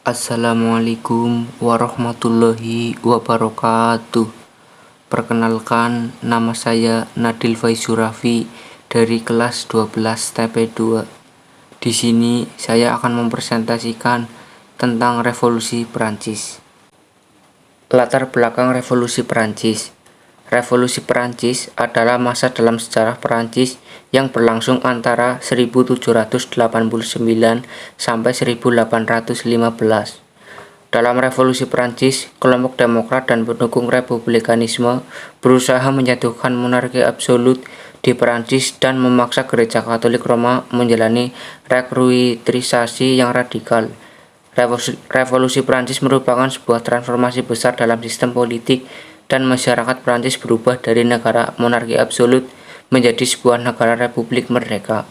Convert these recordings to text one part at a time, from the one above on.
Assalamualaikum warahmatullahi wabarakatuh. Perkenalkan, nama saya Nadil Faizurafi dari kelas 12 TP2. Di sini saya akan mempresentasikan tentang Revolusi Perancis. Latar belakang Revolusi Perancis. Revolusi Perancis adalah masa dalam sejarah Perancis yang berlangsung antara 1789 sampai 1815. Dalam Revolusi Perancis, kelompok Demokrat dan pendukung Republikanisme berusaha menjatuhkan monarki absolut di Perancis dan memaksa Gereja Katolik Roma menjalani rekruitisasi yang radikal. Revolusi Perancis merupakan sebuah transformasi besar dalam sistem politik dan masyarakat Perancis berubah dari negara monarki absolut menjadi sebuah negara republik merdeka.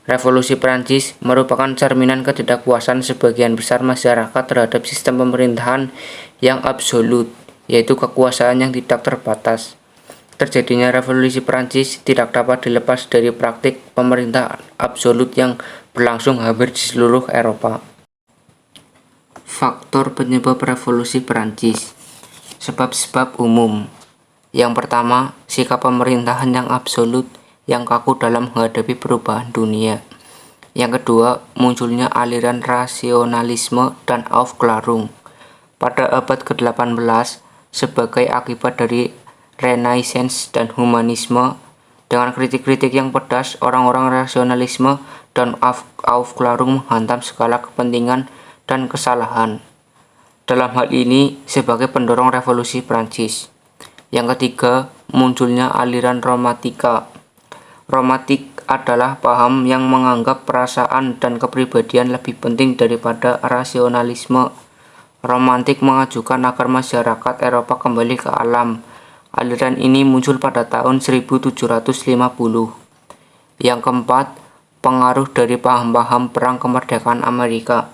Revolusi Perancis merupakan cerminan ketidakpuasan sebagian besar masyarakat terhadap sistem pemerintahan yang absolut, yaitu kekuasaan yang tidak terbatas. Terjadinya revolusi Perancis tidak dapat dilepas dari praktik pemerintah absolut yang berlangsung hampir di seluruh Eropa. Faktor penyebab revolusi Perancis. Sebab-sebab umum. Yang pertama, sikap pemerintahan yang absolut yang kaku dalam menghadapi perubahan dunia. Yang kedua, munculnya aliran rasionalisme dan Aufklärung pada abad ke-18 sebagai akibat dari Renaissance dan humanisme. Dengan kritik-kritik yang pedas, orang-orang rasionalisme dan Aufklärung menghantam segala kepentingan dan kesalahan. Dalam hal ini sebagai pendorong revolusi Prancis. Yang ketiga, munculnya aliran romantika. Romantik adalah paham yang menganggap perasaan dan kepribadian lebih penting daripada rasionalisme. Romantik mengajukan agar masyarakat Eropa kembali ke alam. Aliran ini muncul pada tahun 1750. Yang keempat, pengaruh dari paham-paham perang kemerdekaan Amerika.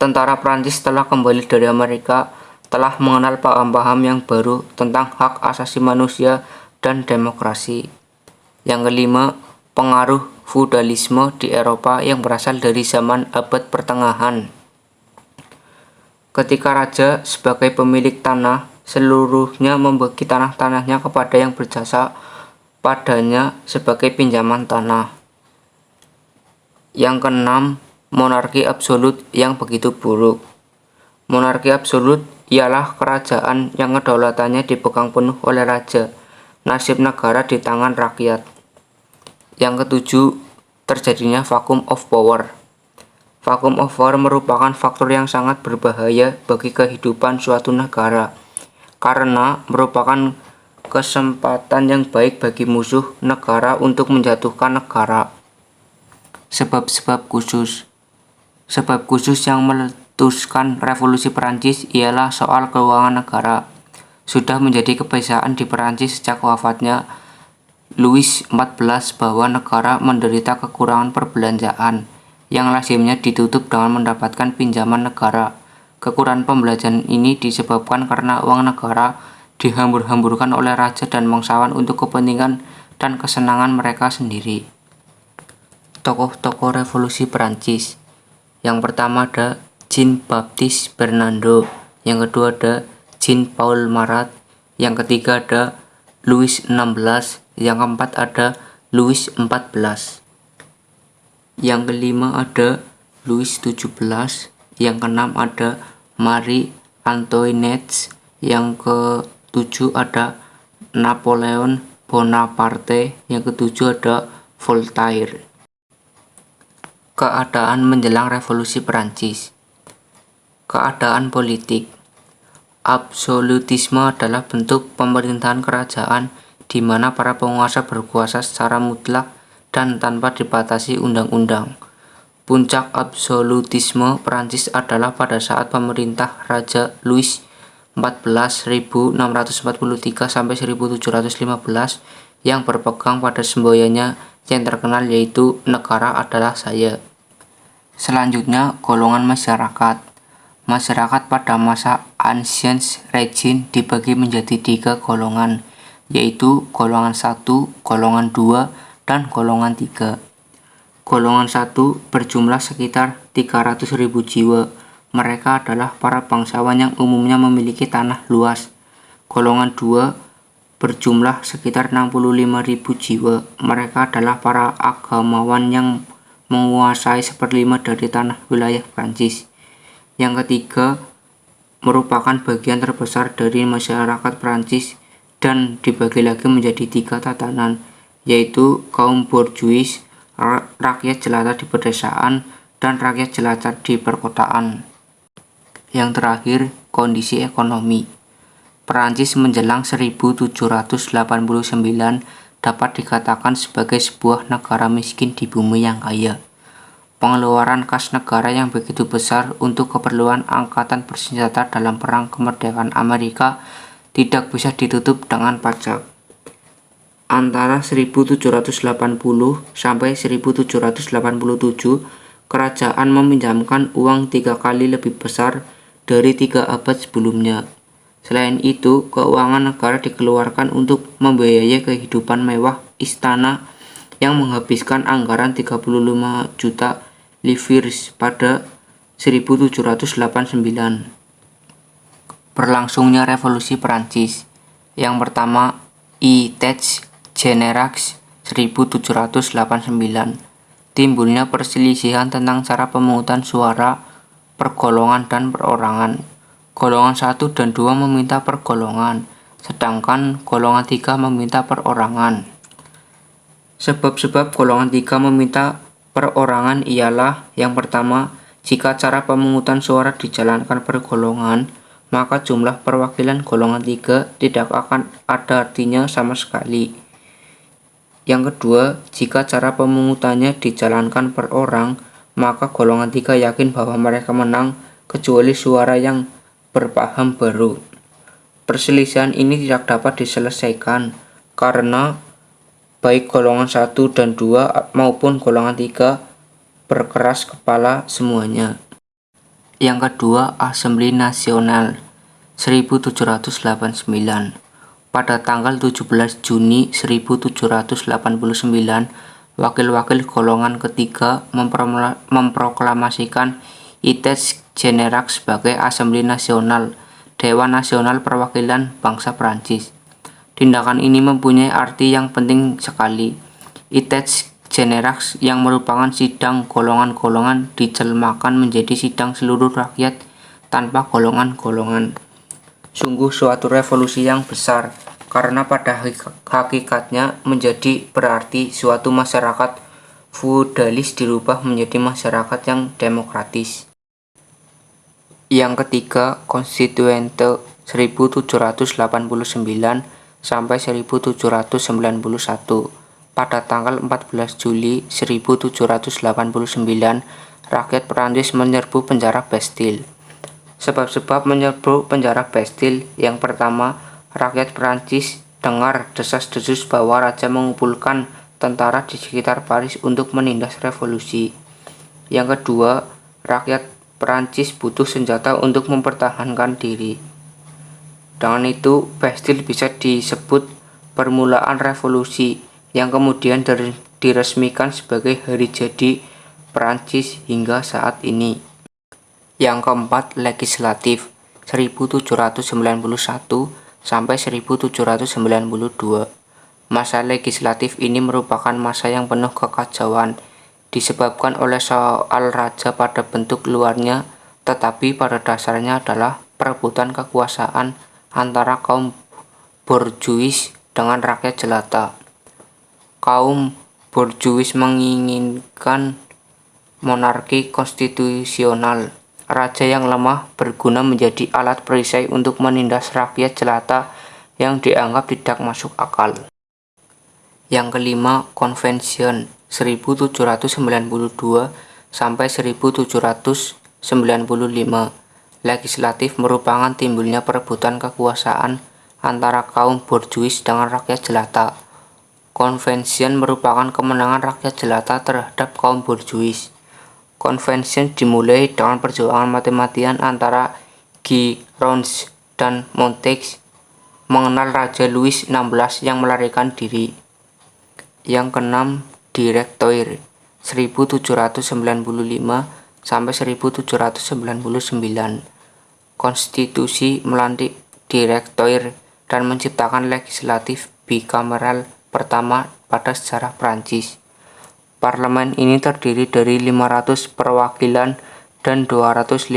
Tentara Prancis setelah kembali dari Amerika telah mengenal paham-paham yang baru tentang hak asasi manusia dan demokrasi. Yang kelima, pengaruh feudalisme di Eropa yang berasal dari zaman abad pertengahan. Ketika raja sebagai pemilik tanah seluruhnya membagi tanah-tanahnya kepada yang berjasa padanya sebagai pinjaman tanah. Yang keenam, monarki absolut yang begitu buruk. Monarki absolut ialah kerajaan yang kedaulatannya dipegang penuh oleh raja, nasib negara di tangan rakyat. Yang ketujuh, terjadinya vacuum of power. Vacuum of power merupakan faktor yang sangat berbahaya bagi kehidupan suatu negara, karena merupakan kesempatan yang baik bagi musuh negara untuk menjatuhkan negara. Sebab-sebab khusus. Sebab khusus yang meletuskan revolusi Perancis ialah soal keuangan negara. Sudah menjadi kebiasaan di Perancis sejak wafatnya Louis XIV bahwa negara menderita kekurangan perbelanjaan yang lazimnya ditutup dengan mendapatkan pinjaman negara. Kekurangan pembelanjaan ini disebabkan karena uang negara dihambur-hamburkan oleh raja dan bangsawan untuk kepentingan dan kesenangan mereka sendiri. Tokoh-tokoh revolusi Perancis. Yang pertama ada Jean-Baptiste Bernardo, yang kedua ada Jean-Paul Marat, yang ketiga ada Louis XVI, yang keempat ada Louis XIV, yang kelima ada Louis XVII, yang keenam ada Marie Antoinette, yang ketujuh ada Napoleon Bonaparte, yang ketujuh ada Voltaire. Keadaan menjelang revolusi Perancis. Keadaan politik. Absolutisme adalah bentuk pemerintahan kerajaan di mana para penguasa berkuasa secara mutlak dan tanpa dibatasi undang-undang. Puncak absolutisme Perancis adalah pada saat pemerintah Raja Louis XIV 1643 sampai 1715 yang berpegang pada semboyannya yang terkenal yaitu negara adalah saya. Selanjutnya, golongan masyarakat. Masyarakat pada masa Ancien Régime dibagi menjadi 3 golongan, yaitu golongan 1, golongan 2, dan golongan 3. Golongan 1 berjumlah sekitar 300.000 jiwa. Mereka adalah para bangsawan yang umumnya memiliki tanah luas. Golongan 2 berjumlah sekitar 65.000 jiwa. Mereka adalah para agamawan yang menguasai 1/5 dari tanah wilayah Prancis. Yang ketiga merupakan bagian terbesar dari masyarakat Prancis dan dibagi lagi menjadi 3 tatanan, yaitu kaum borjuis, rakyat jelata di pedesaan, dan rakyat jelata di perkotaan. Yang terakhir, kondisi ekonomi. Perancis menjelang 1789 dapat dikatakan sebagai sebuah negara miskin di bumi yang kaya. Pengeluaran kas negara yang begitu besar untuk keperluan angkatan bersenjata dalam perang kemerdekaan Amerika tidak bisa ditutup dengan pajak. Antara 1780 sampai 1787, kerajaan meminjamkan uang 3 kali lebih besar dari 3 abad sebelumnya. Selain itu, keuangan negara dikeluarkan untuk membiayai kehidupan mewah istana yang menghabiskan anggaran 35 juta livres pada 1789. Berlangsungnya Revolusi Perancis. Yang pertama, États Généraux 1789. Timbulnya perselisihan tentang cara pemungutan suara per golongan dan perorangan. Golongan 1 dan 2 meminta per golongan, sedangkan golongan 3 meminta perorangan. Sebab-sebab golongan 3 meminta perorangan ialah: yang pertama, jika cara pemungutan suara dijalankan per golongan, maka jumlah perwakilan golongan 3 tidak akan ada artinya sama sekali. Yang kedua, jika cara pemungutannya dijalankan per orang, maka golongan 3 yakin bahwa mereka menang kecuali suara yang berpaham baru. Perselisihan ini tidak dapat diselesaikan karena baik golongan 1 dan 2 maupun golongan 3 berkeras kepala semuanya. Yang kedua, Assemblée Nationale 1789. Pada tanggal 17 Juni 1789, wakil-wakil golongan ketiga memproklamasikan États Généraux sebagai Assemblée Nationale, Dewan Nasional Perwakilan Bangsa Prancis. Tindakan ini mempunyai arti yang penting sekali. États Généraux yang merupakan sidang golongan-golongan dijelmakan menjadi sidang seluruh rakyat tanpa golongan-golongan. Sungguh suatu revolusi yang besar, karena pada hakikatnya menjadi berarti suatu masyarakat feodalis dirubah menjadi masyarakat yang demokratis. Yang ketiga, Konstituante 1789 sampai 1791. Pada tanggal 14 Juli 1789, rakyat Prancis menyerbu penjara Bastille. Sebab-sebab menyerbu penjara Bastille: yang pertama, rakyat Prancis dengar desas-desus bahwa raja mengumpulkan tentara di sekitar Paris untuk menindas revolusi. Yang kedua, rakyat Prancis butuh senjata untuk mempertahankan diri. Dengan itu, Bastille bisa disebut permulaan revolusi, yang kemudian diresmikan sebagai hari jadi Prancis hingga saat ini. Yang keempat, legislatif 1791 sampai 1792. Masa legislatif ini merupakan masa yang penuh kekacauan, disebabkan oleh soal raja pada bentuk luarnya, tetapi pada dasarnya adalah perebutan kekuasaan antara kaum borjuis dengan rakyat jelata. Kaum borjuis menginginkan monarki konstitusional. Raja yang lemah berguna menjadi alat perisai untuk menindas rakyat jelata yang dianggap tidak masuk akal. Yang kelima, Convention 1792 sampai 1795. Legislatif merupakan timbulnya perebutan kekuasaan antara kaum borjuis dengan rakyat jelata. Convention merupakan kemenangan rakyat jelata terhadap kaum borjuis. Convention dimulai dengan perjuangan mati-matian antara Guy Rouge dan Montaigu mengenal Raja Louis XVI yang melarikan diri. Yang keenam, Directoire 1795 sampai 1799. Konstitusi melantik direktur dan menciptakan legislatif bikameral pertama pada sejarah Prancis. Parlemen ini terdiri dari 500 perwakilan dan 250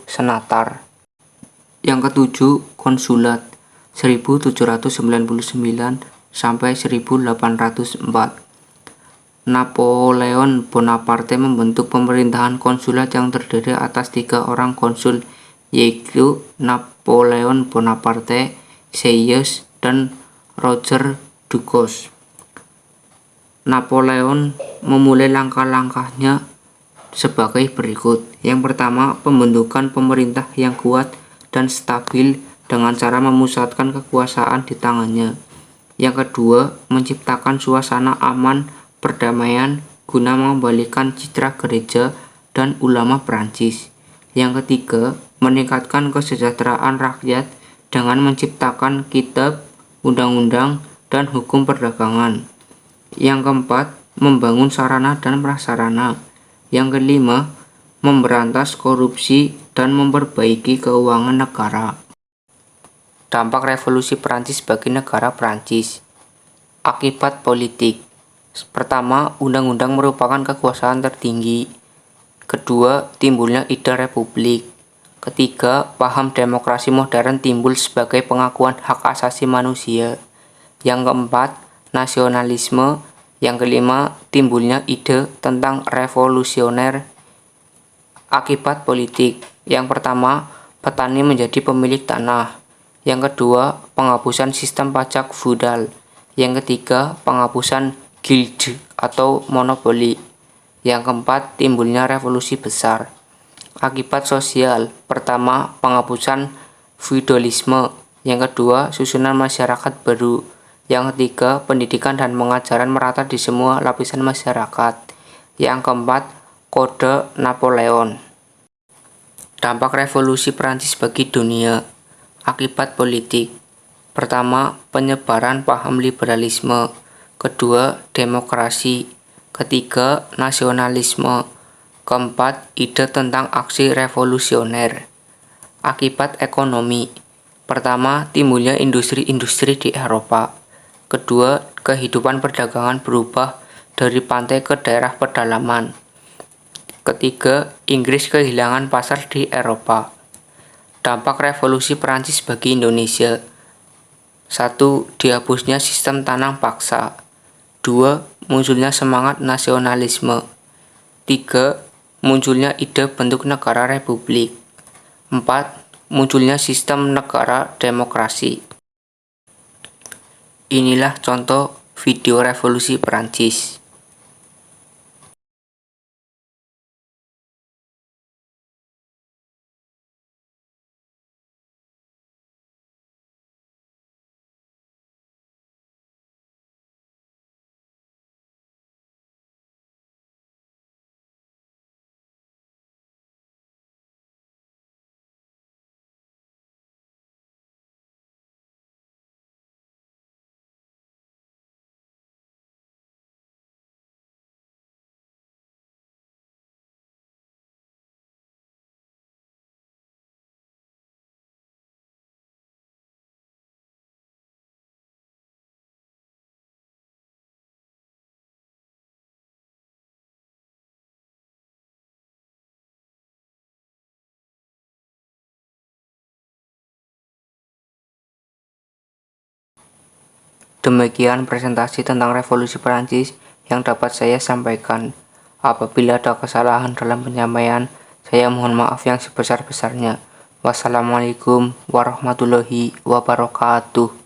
senator. Yang ketujuh, konsulat 1799 sampai 1804. Napoleon Bonaparte membentuk pemerintahan konsulat yang terdiri atas 3 orang konsul, yaitu Napoleon Bonaparte, Sieyès, dan Roger Ducos. Napoleon memulai langkah-langkahnya sebagai berikut. Yang pertama, pembentukan pemerintah yang kuat dan stabil dengan cara memusatkan kekuasaan di tangannya. Yang kedua, menciptakan suasana aman perdamaian guna mengembalikan citra gereja dan ulama Prancis. Yang ketiga, meningkatkan kesejahteraan rakyat dengan menciptakan kitab, undang-undang, dan hukum perdagangan. Yang keempat, membangun sarana dan prasarana. Yang kelima, memberantas korupsi dan memperbaiki keuangan negara. Dampak revolusi Prancis bagi negara Prancis. Akibat politik. Pertama, undang-undang merupakan kekuasaan tertinggi. Kedua, timbulnya ide republik. Ketiga, paham demokrasi modern timbul sebagai pengakuan hak asasi manusia. Yang keempat, nasionalisme. Yang kelima, timbulnya ide tentang revolusioner. Akibat politik. Yang pertama, petani menjadi pemilik tanah. Yang kedua, penghapusan sistem pajak feudal. Yang ketiga, penghapusan guild atau monopoli. Yang keempat, timbulnya revolusi besar. Akibat sosial. Pertama, penghapusan feudalisme. Yang kedua, susunan masyarakat baru. Yang ketiga, pendidikan dan pengajaran merata di semua lapisan masyarakat. Yang keempat, kode Napoleon. Dampak revolusi Prancis bagi dunia. Akibat politik. Pertama, penyebaran paham liberalisme. Kedua, demokrasi. Ketiga, nasionalisme. Keempat, ide tentang aksi revolusioner. Akibat ekonomi. Pertama, timbulnya industri-industri di Eropa. Kedua, kehidupan perdagangan berubah dari pantai ke daerah pedalaman. Ketiga, Inggris kehilangan pasar di Eropa. Dampak revolusi Prancis bagi Indonesia. 1. Dihapusnya sistem tanam paksa. 2. Munculnya semangat nasionalisme. 3. Munculnya ide bentuk negara republik. 4. Munculnya sistem negara demokrasi. Inilah contoh video revolusi Prancis. Demikian presentasi tentang revolusi Prancis yang dapat saya sampaikan. Apabila ada kesalahan dalam penyampaian, saya mohon maaf yang sebesar-besarnya. Wassalamualaikum warahmatullahi wabarakatuh.